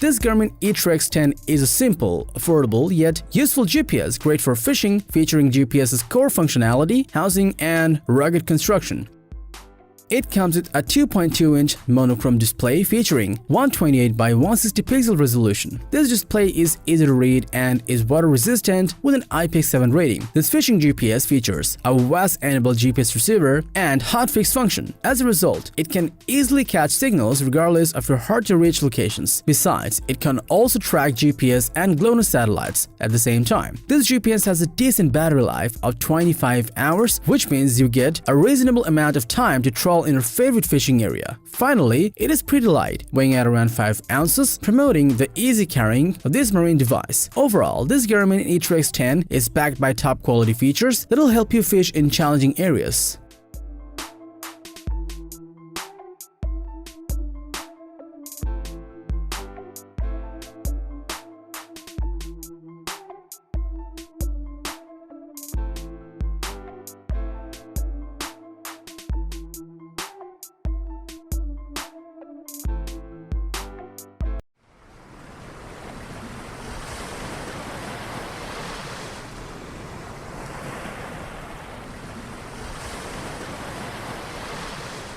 This Garmin eTrex 10 is a simple, affordable, yet useful GPS great for fishing, featuring GPS's core functionality, housing, and rugged construction. It comes with a 2.2-inch monochrome display featuring 128 by 160 pixel resolution. This display is easy to read and is water resistant with an IPX7 rating. This fishing GPS features a WAS-enabled GPS receiver and hotfix function. As a result, it can easily catch signals regardless of your hard-to-reach locations. Besides, it can also track GPS and GLONASS satellites at the same time. This GPS has a decent battery life of 25 hours, which means you get a reasonable amount of time to trawl in your favorite fishing area. Finally, it is pretty light, weighing at around 5 ounces, promoting the easy carrying of this marine device. Overall, this Garmin eTrex 10 is backed by top quality features that will help you fish in challenging areas.